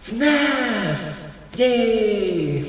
FNAF! Yay!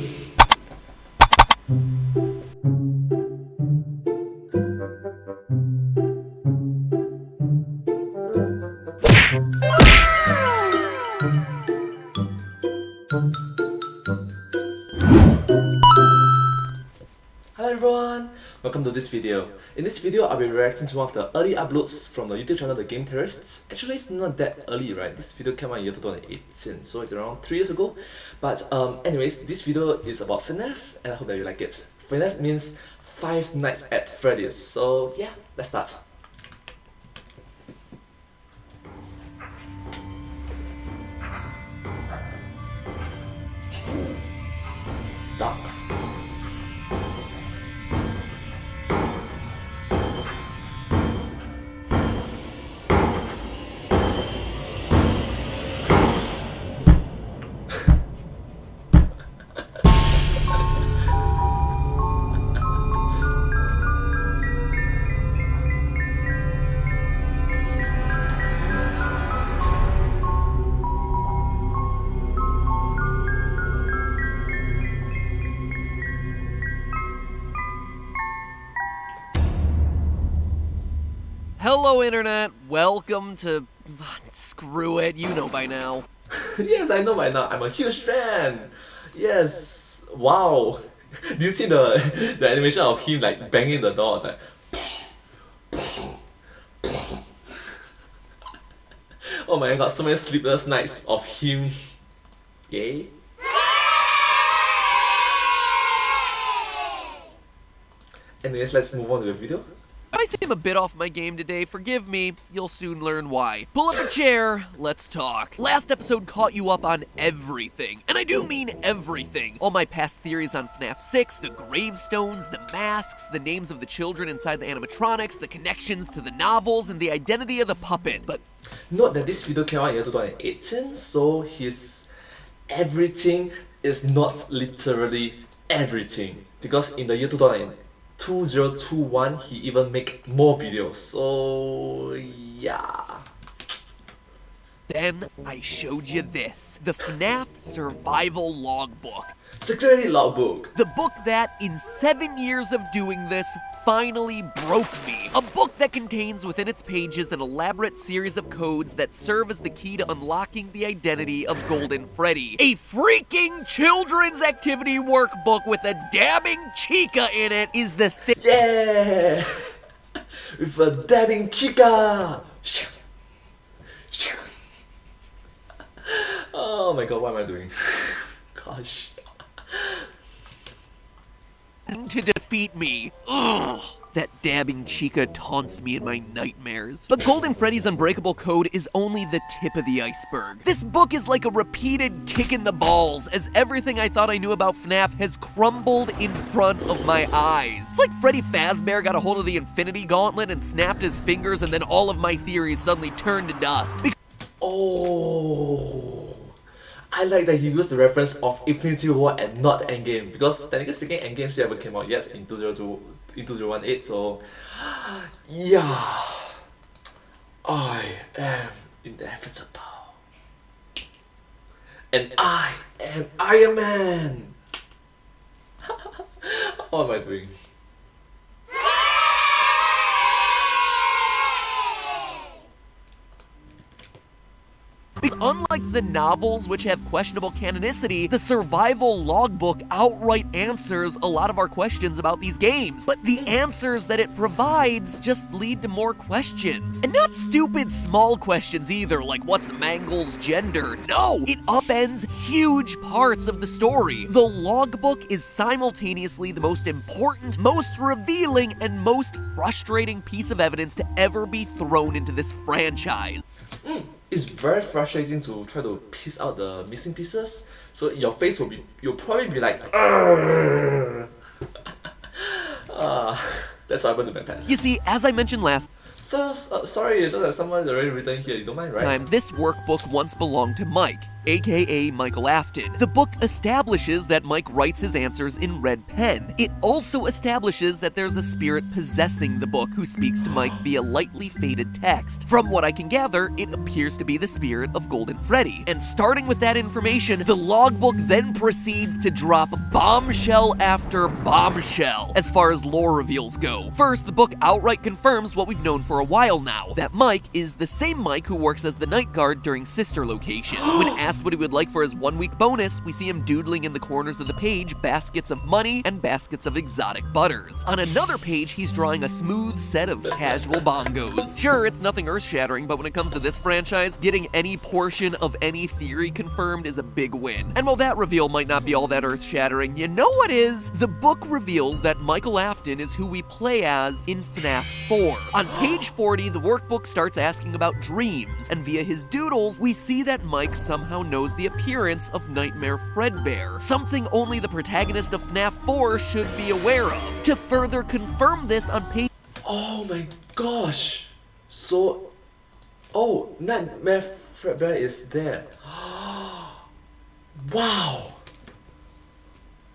Hello everyone! Welcome to this video. In this video, I'll be reacting to one of the early uploads from the YouTube channel The Game Theorists. Actually, it's not that early, right? This video came out in year 2018, so it's around 3 years ago. But anyways, this video is about FNAF, and I hope that you like it. FNAF means Five Nights at Freddy's. So yeah, let's start. Dark. Hello Internet, welcome to... screw it, you know by now. Yes, I know by now. I'm a huge fan. Yes. Wow. Do you see the animation of him like banging the door? It's like... Oh my god, so many sleepless nights of him. Yay. Anyways, let's move on to the video. If I seem a bit off my game today, forgive me, you'll soon learn why. Pull up a chair, let's talk. Last episode caught you up on everything, and I do mean everything. All my past theories on FNAF 6, the gravestones, the masks, the names of the children inside the animatronics, the connections to the novels, and the identity of the puppet. But note that this video came out in year 2018, so his everything is not literally everything. Because in the year 2021, he even make more videos, so yeah. then I showed you this, the FNAF Survival Logbook. Security logbook. The book that, in 7 years of doing this, finally broke me. A book that contains within its pages an elaborate series of codes that serve as the key to unlocking the identity of Golden Freddy. A freaking children's activity workbook with a dabbing chica in it is the thing. Yeah! With a dabbing chica! Oh my god, what am I doing? Gosh. To defeat me. Ugh. That dabbing chica taunts me in my nightmares. But Golden Freddy's Unbreakable Code is only the tip of the iceberg. This book is like a repeated kick in the balls, as everything I thought I knew about FNAF has crumbled in front of my eyes. It's like Freddy Fazbear got a hold of the Infinity Gauntlet and snapped his fingers, and then all of my theories suddenly turned to dust. Oh, I like that he used the reference of Infinity War and not Endgame, because technically speaking, Endgame still haven't came out yet in 2018, so yeah, I am inevitable, and I am Iron Man. What am I doing? Because unlike the novels, which have questionable canonicity, the survival logbook outright answers a lot of our questions about these games. But the answers that it provides just lead to more questions. And not stupid small questions either, like what's Mangle's gender? No! It upends huge parts of the story. The logbook is simultaneously the most important, most revealing, and most frustrating piece of evidence to ever be thrown into this franchise. It's very frustrating to try to piece out the missing pieces. So your face will be, you'll probably be like, that's what happened to my pet. You see, as I mentioned last So, sorry, it looks like someone already written here, you don't mind, right? time, this workbook once belonged to Mike. aka Michael Afton. The book establishes that Mike writes his answers in red pen. It also establishes that there's a spirit possessing the book who speaks to Mike via lightly faded text. From what I can gather, it appears to be the spirit of Golden Freddy. And starting with that information, the logbook then proceeds to drop bombshell after bombshell as far as lore reveals go. First, the book outright confirms what we've known for a while now, that Mike is the same Mike who works as the night guard during Sister Location. When asked what he would like for his 1-week bonus, we see him doodling in the corners of the page baskets of money and baskets of exotic butters. On another page, he's drawing a smooth set of casual bongos. Sure, it's nothing earth-shattering, but when it comes to this franchise, getting any portion of any theory confirmed is a big win. And while that reveal might not be all that earth-shattering, you know what is? The book reveals that Michael Afton is who we play as in FNAF 4. On page 40, the workbook starts asking about dreams, and via his doodles, we see that Mike somehow knows the appearance of Nightmare Fredbear, something only the protagonist of FNAF 4 should be aware of. To further confirm this on page... Oh my gosh! So... Oh, Nightmare Fredbear is there. Wow!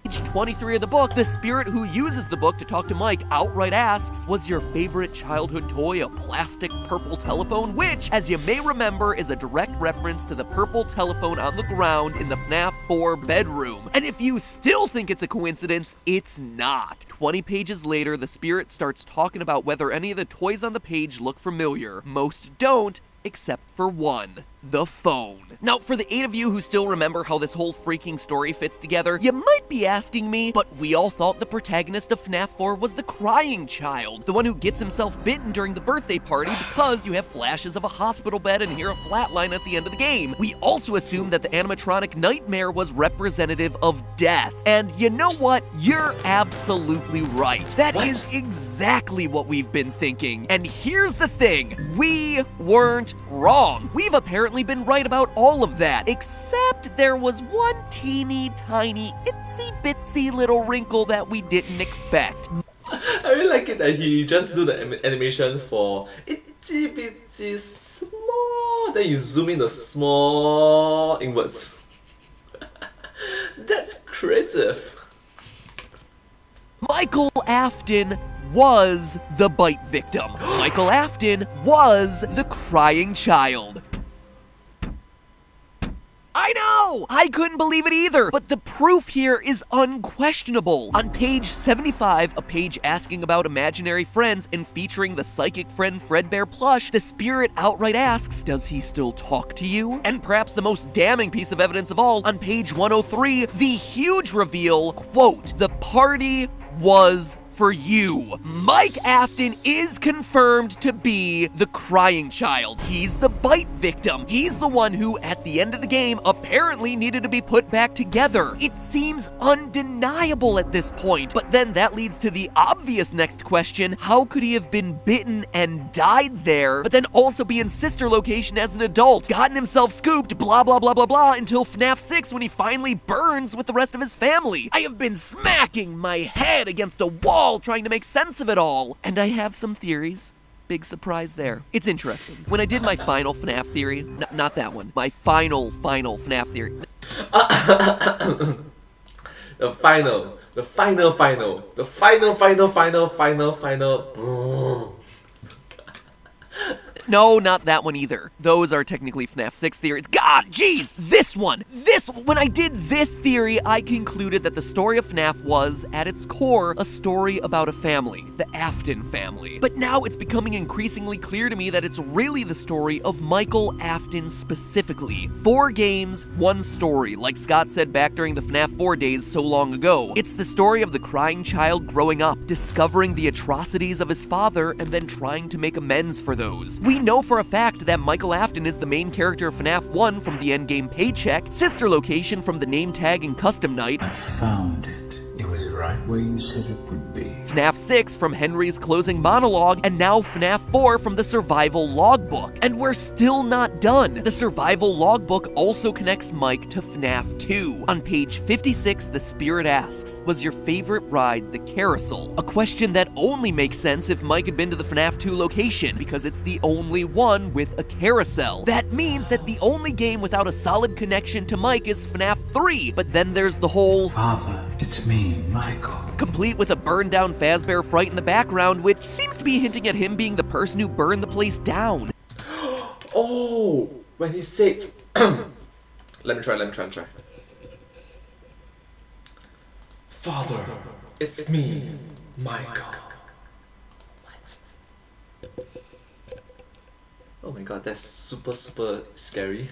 Page 23 of the book, the spirit who uses the book to talk to Mike outright asks, was your favorite childhood toy a plastic purple telephone? Which, as you may remember, is a direct reference to the purple telephone on the ground in the FNAF 4 bedroom. And if you still think it's a coincidence, it's not. 20 pages later, the spirit starts talking about whether any of the toys on the page look familiar. Most don't, except for one. The phone. Now, for the 8 of you who still remember how this whole freaking story fits together, you might be asking me, but we all thought the protagonist of FNAF 4 was the crying child, the one who gets himself bitten during the birthday party because you have flashes of a hospital bed and hear a flatline at the end of the game. We also assumed that the animatronic Nightmare was representative of death. And you know what? You're absolutely right. That is exactly what we've been thinking. And here's the thing, we weren't wrong. We've apparently been right about all of that, except there was one teeny tiny itsy bitsy little wrinkle that we didn't expect. I really like it that he just do the animation for itsy bitsy small, then you zoom in the small inwards. That's creative. Michael Afton was the bite victim. Michael Afton was the crying child. I know! I couldn't believe it either, but the proof here is unquestionable. On page 75, a page asking about imaginary friends and featuring the psychic friend Fredbear plush, the spirit outright asks, does he still talk to you? And perhaps the most damning piece of evidence of all, on page 103, the huge reveal, quote, the party was for you. Mike Afton is confirmed to be the crying child. He's the bite victim. He's the one who, at the end of the game, apparently needed to be put back together. It seems undeniable at this point. But then that leads to the obvious next question. How could he have been bitten and died there, but then also be in Sister Location as an adult, gotten himself scooped, blah, blah, blah, blah, blah, until FNAF 6 when he finally burns with the rest of his family? I have been smacking my head against a wall trying to make sense of it all, and I have some theories. Big surprise there. It's interesting. When I did my final FNAF theory, not that one, my final FNAF theory. The final. No, not that one either. Those are technically FNAF 6 theories. God, jeez, this one. When I did this theory, I concluded that the story of FNAF was, at its core, a story about a family, the Afton family. But now it's becoming increasingly clear to me that it's really the story of Michael Afton specifically. 4 games, 1 story, like Scott said back during the FNAF 4 days so long ago. It's the story of the crying child growing up, discovering the atrocities of his father, and then trying to make amends for those. We know for a fact that Michael Afton is the main character of FNAF 1 from the endgame paycheck, Sister Location from the name tag and custom night. I found it. It was right where you said it would be. FNAF 6 from Henry's closing monologue, and now FNAF 4 from the survival logbook. And we're still not done. The survival logbook also connects Mike to FNAF 2. On page 56, the spirit asks, was your favorite ride the carousel? A question that only makes sense if Mike had been to the FNAF 2 location, because it's the only one with a carousel. That means that the only game without a solid connection to Mike is FNAF 3, but then there's the whole Father, it's me, Michael. complete with a burned down Fazbear fright in the background, which seems to be hinting at him being the person who burned the place down. Oh, when he said, let me try. Father, it's me, Michael. What? Oh my god, that's super scary.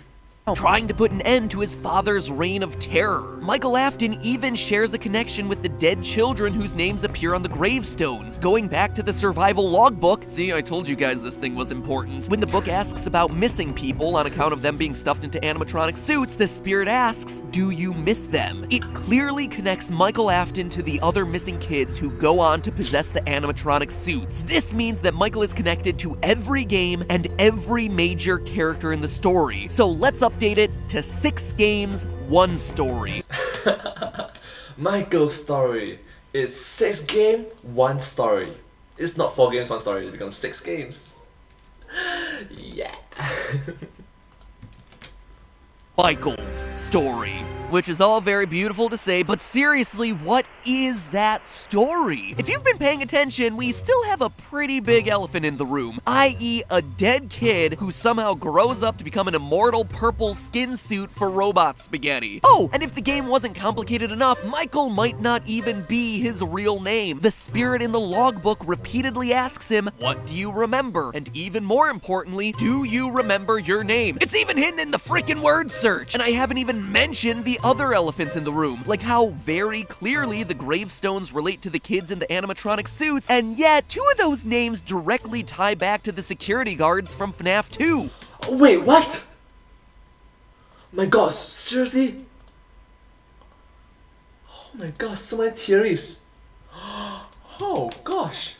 Trying to put an end to his father's reign of terror. Michael Afton even shares a connection with the dead children whose names appear on the gravestones, going back to the survival logbook. See, I told you guys this thing was important. When the book asks about missing people on account of them being stuffed into animatronic suits, the spirit asks, do you miss them? It clearly connects Michael Afton to the other missing kids who go on to possess the animatronic suits. This means that Michael is connected to every game and every major character in the story. So let's update it to 6 games, 1 story. Michael's story is 6 games, 1 story. It's not 4 games, 1 story, it becomes 6 games. Yeah. Michael's story. Which is all very beautiful to say, but seriously, what is that story? If you've been paying attention, we still have a pretty big elephant in the room, i.e. a dead kid who somehow grows up to become an immortal purple skin suit for robot spaghetti. Oh, and if the game wasn't complicated enough, Michael might not even be his real name. The spirit in the logbook repeatedly asks him, what do you remember? And even more importantly, do you remember your name? It's even hidden in the freaking word search. And I haven't even mentioned the other elephants in the room, like how very clearly the gravestones relate to the kids in the animatronic suits, and yet 2 of those names directly tie back to the security guards from FNAF 2. Wait, what? My god, seriously? Oh my god, so many theories. Oh gosh.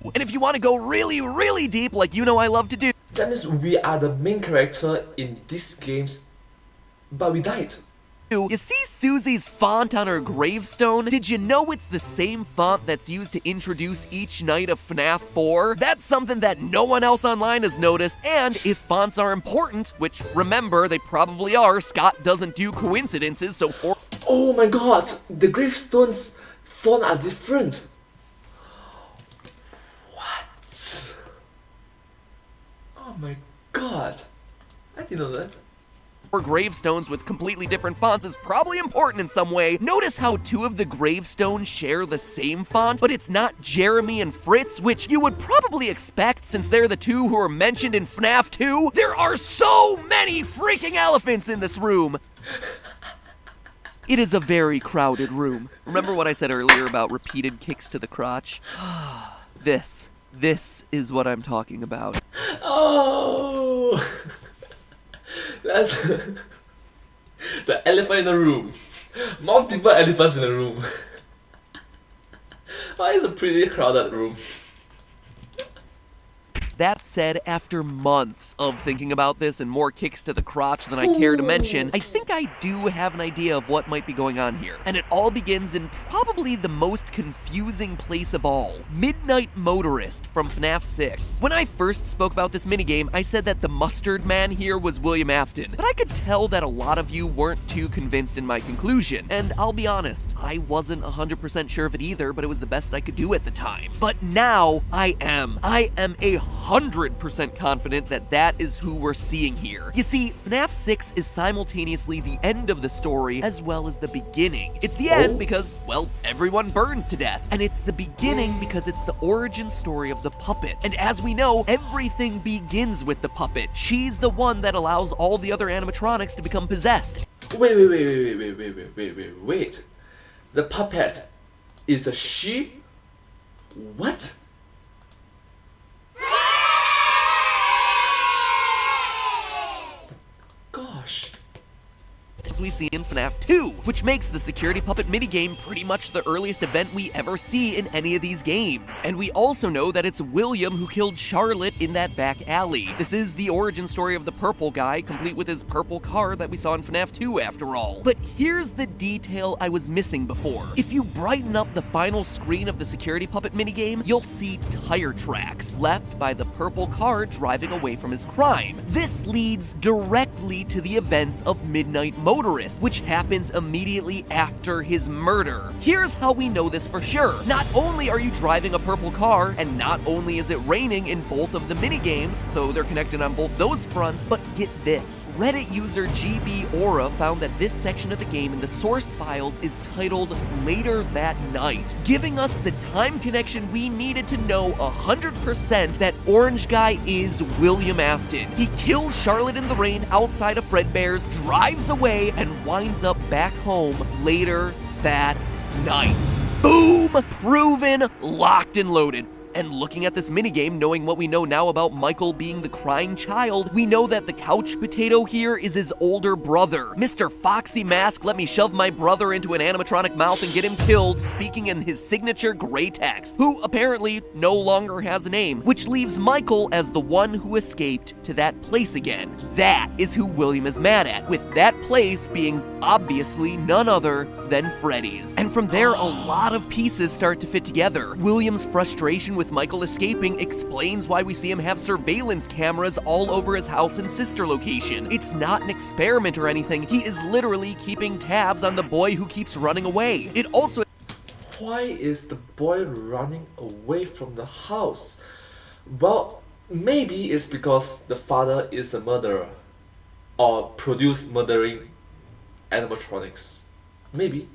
And if you want to go really deep, like you know I love to do, That means we are the main character in these games, but we died. you see Susie's font on her gravestone? Did you know it's the same font that's used to introduce each night of FNAF 4? That's something that no one else online has noticed, and if fonts are important, which remember, they probably are, Scott doesn't do coincidences, so for— Oh my god, the gravestones font are different. What? Oh my god, I didn't know that. gravestones with completely different fonts is probably important in some way. Notice how 2 of the gravestones share the same font, but it's not Jeremy and Fritz, which you would probably expect since they're the 2 who are mentioned in FNAF 2. There are so many freaking elephants in this room. It is a very crowded room. Remember what I said earlier about repeated kicks to the crotch? This is what I'm talking about. Oh, that's the elephant in the room. Multiple elephants in the room. Why is a pretty crowded room? That said, after months of thinking about this and more kicks to the crotch than I care to mention, I think I do have an idea of what might be going on here. And it all begins in probably the most confusing place of all, Midnight Motorist from FNAF 6. When I first spoke about this minigame, I said that the mustard man here was William Afton, but I could tell that a lot of you weren't too convinced in my conclusion. And I'll be honest, I wasn't 100% sure of it either, but it was the best I could do at the time. But now, I am 100% confident that that is who we're seeing here. You see, FNAF 6 is simultaneously the end of the story as well as the beginning. It's the end because, well, everyone burns to death. And it's the beginning because it's the origin story of the puppet. And as we know, everything begins with the puppet. She's the one that allows all the other animatronics to become possessed. Wait. The puppet is a she? What? Gosh. as we see in FNAF 2, which makes the security puppet minigame pretty much the earliest event we ever see in any of these games. And we also know that it's William who killed Charlotte in that back alley. This is the origin story of the purple guy, complete with his purple car that we saw in FNAF 2 after all. But here's the detail I was missing before. If you brighten up the final screen of the security puppet minigame, you'll see tire tracks left by the purple car driving away from his crime. This leads directly to the events of Midnight Motorist, which happens immediately after his murder. Here's how we know this for sure. Not only are you driving a purple car, and not only is it raining in both of the minigames, so they're connected on both those fronts, but get this. Reddit user GB found that this section of the game in the source files is titled Later That Night, giving us the time connection we needed to know 100% that Orange Guy is William Afton. He kills Charlotte in the rain outside of Fredbear's, drives away, and winds up back home later that night. Boom! Proven, locked and loaded. And looking at this minigame, knowing what we know now about Michael being the crying child, we know that the couch potato here is his older brother. Mr. Foxy Mask, let me shove my brother into an animatronic mouth and get him killed, speaking in his signature gray text, who apparently no longer has a name, which leaves Michael as the one who escaped to that place again. That is who William is mad at, with that place being obviously none other than Freddy's. And from there, a lot of pieces start to fit together. William's frustration with Michael escaping explains why we see him have surveillance cameras all over his house and sister location. It's not an experiment or anything. He is literally keeping tabs on the boy who keeps running away. It also... Why is the boy running away from the house? Well, maybe it's because the father is a murderer or produced murdering animatronics. Maybe.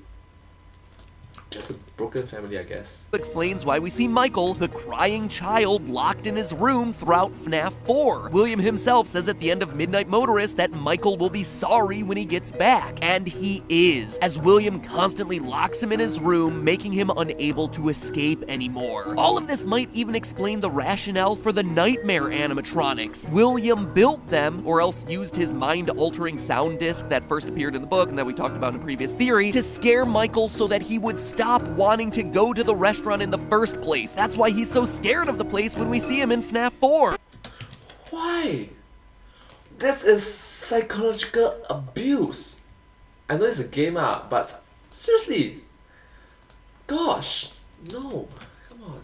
Just a broken family, I guess. Explains why we see Michael, the crying child, locked in his room throughout FNAF 4. William himself says at the end of Midnight Motorist that Michael will be sorry when he gets back. And he is, as William constantly locks him in his room, making him unable to escape anymore. All of this might even explain the rationale for the nightmare animatronics. William built them, or else used his mind-altering sound disc that first appeared in the book and that we talked about in a previous theory, to scare Michael so that he would stop wanting to go to the restaurant in the first place. That's why he's so scared of the place when we see him in FNAF 4. Why? This is psychological abuse. I know it's a game but seriously. Gosh, no. Come on.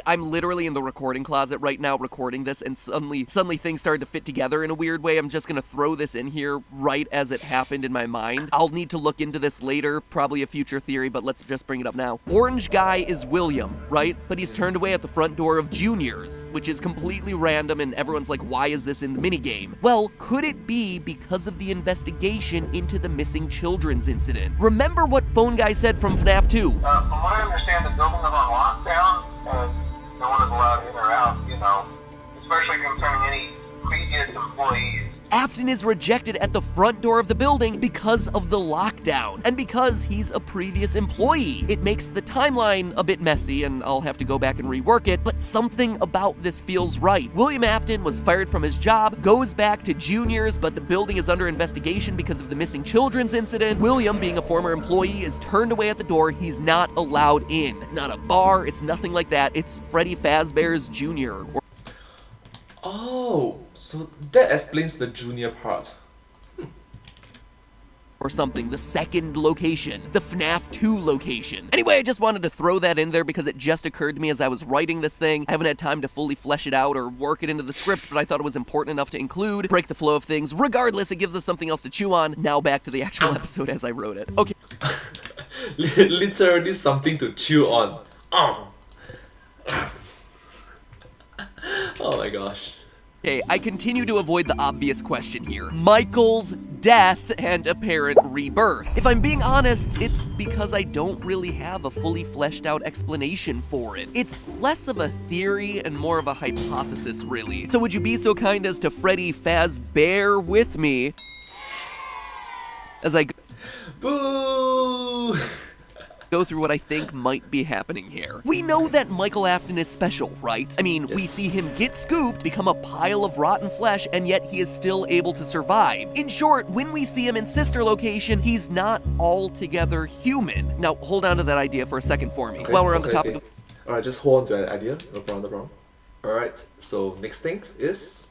I'm literally in the recording closet right now recording this, and suddenly things started to fit together in a weird way. I'm just gonna throw this in here right as it happened in my mind. I'll need to look into this later, probably a future theory, but let's just bring it up now. Orange Guy is William, right? But he's turned away at the front door of Junior's, which is completely random, and everyone's like, why is this in the minigame? Well, could it be because of the investigation into the missing children's incident? Remember what Phone Guy said from FNAF 2? From what I understand, the building is on lockdown. No one is allowed in or out, especially concerning any previous employees. Afton is rejected at the front door of the building because of the lockdown, and because he's a previous employee. It makes the timeline a bit messy, and I'll have to go back and rework it, but something about this feels right. William Afton was fired from his job, goes back to Junior's, but the building is under investigation because of the missing children's incident. William, being a former employee, is turned away at the door. He's not allowed in. It's not a bar, it's nothing like that. It's Freddy Fazbear's Jr. Oh, so that explains the junior part. Or something, the second location, the FNAF 2 location. Anyway, I just wanted to throw that in there because it just occurred to me as I was writing this thing. I haven't had time to fully flesh it out or work it into the script, but I thought it was important enough to include, break the flow of things. Regardless, it gives us something else to chew on. Now back to the actual episode as I wrote it. Okay. Literally something to chew on. Oh my gosh. Okay, I continue to avoid the obvious question here. Michael's death and apparent rebirth. If I'm being honest, it's because I don't really have a fully fleshed out explanation for it. It's less of a theory and more of a hypothesis, really. So would you be so kind as to Freddy Fazbear with me as I... Boo! go through what I think might be happening here. We know that Michael Afton is special, right? I mean, we see him get scooped, become a pile of rotten flesh, and yet he is still able to survive. In short, when we see him in Sister Location, he's not altogether human. Now, hold on to that idea for a second for me. While we're on the topic of... Alright, just hold on to that idea. No problem, no problem. Alright, so next thing is...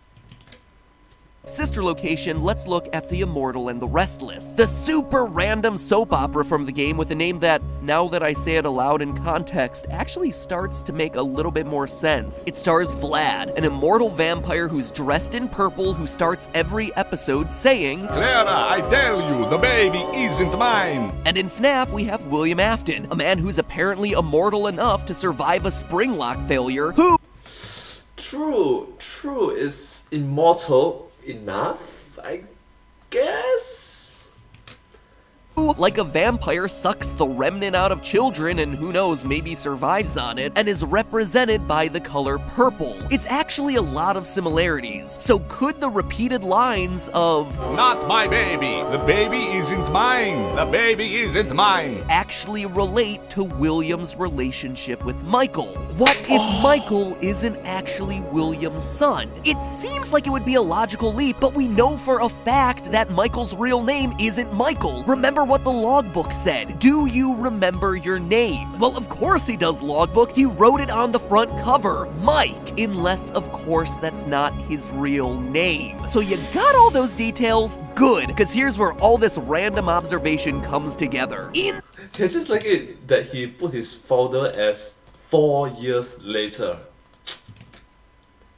Sister Location, let's look at The Immortal and the Restless. The super random soap opera from the game with a name that, now that I say it aloud in context, actually starts to make a little bit more sense. It stars Vlad, an immortal vampire who's dressed in purple who starts every episode saying, Clara, I tell you, the baby isn't mine. And in FNAF, we have William Afton, a man who's apparently immortal enough to survive a spring lock failure, who... True is immortal enough, I guess? Like a vampire, sucks the remnant out of children and who knows, maybe survives on it, and is represented by the color purple. It's actually a lot of similarities. So could the repeated lines of Not my baby, the baby isn't mine, the baby isn't mine actually relate to William's relationship with Michael? What if Michael isn't actually William's son? It seems like it would be a logical leap, but we know for a fact that Michael's real name isn't Michael. Remember what the logbook said. Do you remember your name? Well, of course he does, logbook. He wrote it on the front cover, Mike, unless, of course, that's not his real name. So you got all those details? Good, because here's where all this random observation comes together. I just like it that he put his folder as 4 years later.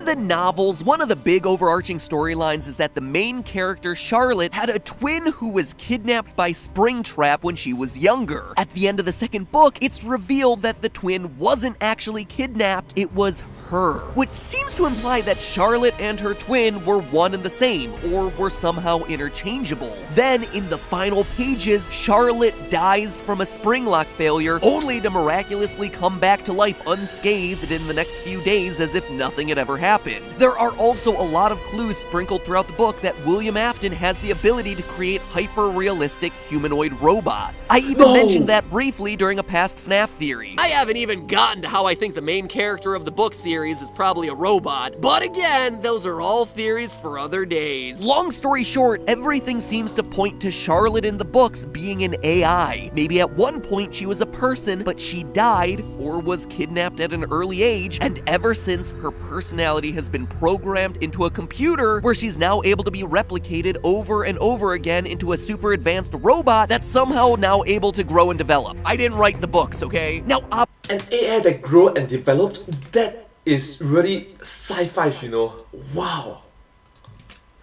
the novels, one of the big overarching storylines is that the main character, Charlotte, had a twin who was kidnapped by Springtrap when she was younger. At the end of the second book, it's revealed that the twin wasn't actually kidnapped, it was her, which seems to imply that Charlotte and her twin were one and the same, or were somehow interchangeable. Then, in the final pages, Charlotte dies from a spring lock failure, only to miraculously come back to life unscathed in the next few days as if nothing had ever happened. There are also a lot of clues sprinkled throughout the book that William Afton has the ability to create hyper-realistic humanoid robots. I even mentioned that briefly during a past FNAF theory. I haven't even gotten to how I think the main character of the book series is probably a robot, but again, those are all theories for other days. Long story short, everything seems to point to Charlotte in the books being an AI. Maybe at one point she was a person, but she died or was kidnapped at an early age, and ever since, her personality has been programmed into a computer where she's now able to be replicated over and over again into a super advanced robot that's somehow now able to grow and develop. I didn't write the books, okay? Now, an AI that grew and developed, that is really sci-fi, you know. Wow.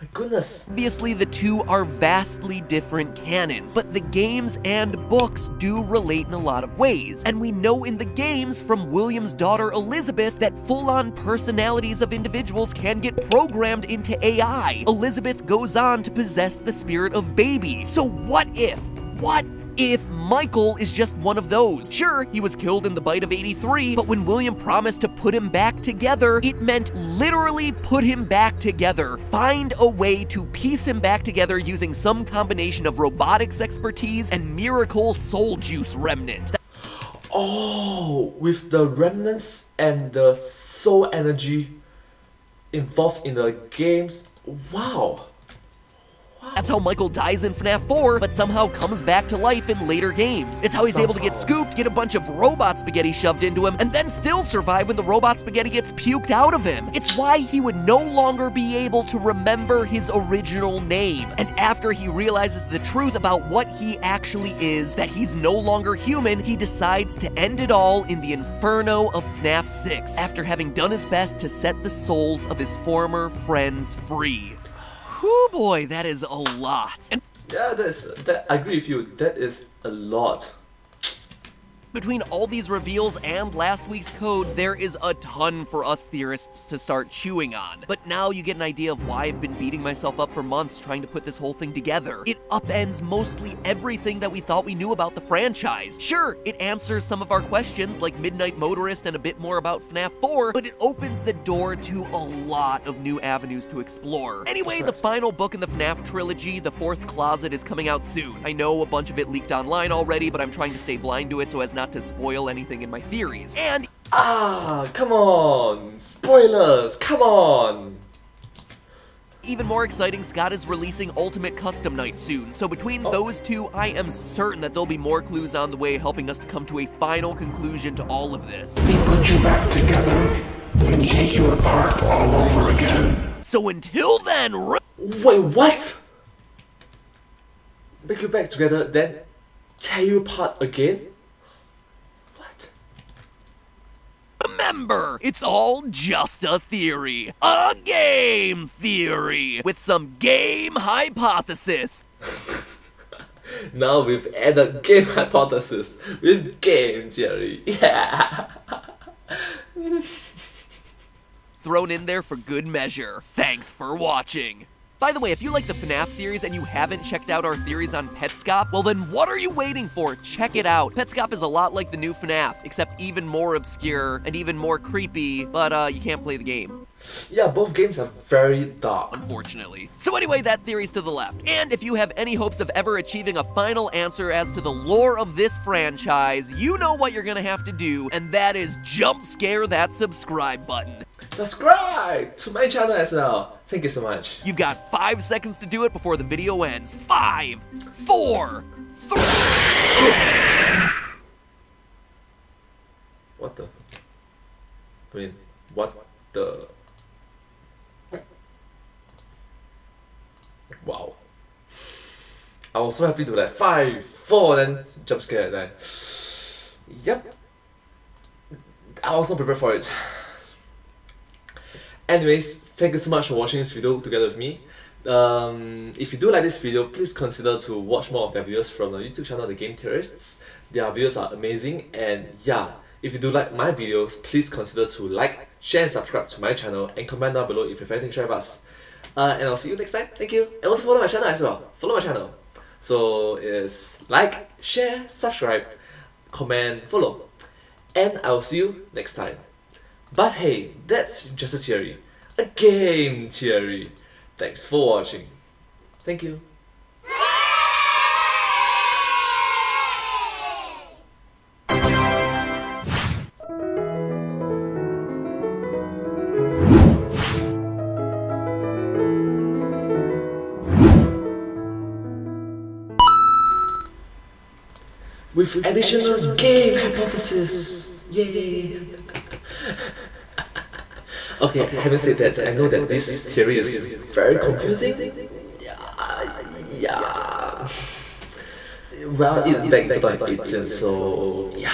My goodness. Obviously, the two are vastly different canons, but the games and books do relate in a lot of ways. And we know in the games from William's daughter Elizabeth that full-on personalities of individuals can get programmed into AI. Elizabeth goes on to possess the spirit of baby. So what if Michael is just one of those? Sure, he was killed in the bite of 83, but when William promised to put him back together, it meant literally put him back together. Find a way to piece him back together using some combination of robotics expertise and miracle soul juice remnant. Oh, with the remnants and the soul energy involved in the games. Wow. That's how Michael dies in FNAF 4, but somehow comes back to life in later games. It's how he's able to get scooped, get a bunch of robot spaghetti shoved into him, and then still survive when the robot spaghetti gets puked out of him. It's why he would no longer be able to remember his original name. And after he realizes the truth about what he actually is, that he's no longer human, he decides to end it all in the inferno of FNAF 6, after having done his best to set the souls of his friends free. Whew, boy, that is a lot. And yeah, I agree with you. That is a lot. Between all these reveals and last week's code, there is a ton for us theorists to start chewing on. But now you get an idea of why I've been beating myself up for months trying to put this whole thing together. It upends mostly everything that we thought we knew about the franchise. Sure, it answers some of our questions like Midnight Motorist and a bit more about FNAF 4, but it opens the door to a lot of new avenues to explore. Anyway, the final book in the FNAF trilogy, The Fourth Closet, is coming out soon. I know a bunch of it leaked online already, but I'm trying to stay blind to it so as not to spoil anything in my theories. And come on! Spoilers! Come on! even more exciting, Scott is releasing Ultimate Custom Night soon, so between those two, I am certain that there'll be more clues on the way helping us to come to a final conclusion to all of this. We put you back together and take you apart all over again. So until then, Wait, what? Make you back together, then tear you apart again? What? remember, it's all just a theory. A game theory with some game hypothesis. Now we've added game hypothesis with game theory. Yeah. Thrown in there for good measure. Thanks for watching. By the way, if you like the FNAF theories and you haven't checked out our theories on Petscop, well then what are you waiting for? Check it out. Petscop is a lot like the new FNAF, except even more obscure and even more creepy, but you can't play the game. Yeah, both games are very dark, unfortunately. So anyway, that theory's to the left. And if you have any hopes of ever achieving a final answer as to the lore of this franchise, you know what you're gonna have to do, and that is jump scare that subscribe button. Subscribe to my channel as well. Thank you so much. You've got 5 seconds to do it before the video ends. 5, 4, 3. What the? I mean, what the? Wow. I was so happy to like 5, 4, then jump scare then. Yep. I was not prepared for it. Anyways, thank you so much for watching this video together with me. If you do like this video, please consider to watch more of their videos from the YouTube channel, The Game Theorists. Their videos are amazing, and yeah, if you do like my videos, please consider to like, share and subscribe to my channel, and comment down below if you have anything to share with us. And I'll see you next time. Thank you. And also follow my channel as well. Follow my channel. So it's like, share, subscribe, comment, follow. And I'll see you next time. But hey, that's just a theory. A game theory. Thanks for watching. Thank you. With additional game hypothesis. Yay! Okay, having said that, I know that this theory is very confusing. Yeah. Well, it's back in 2018, so yeah.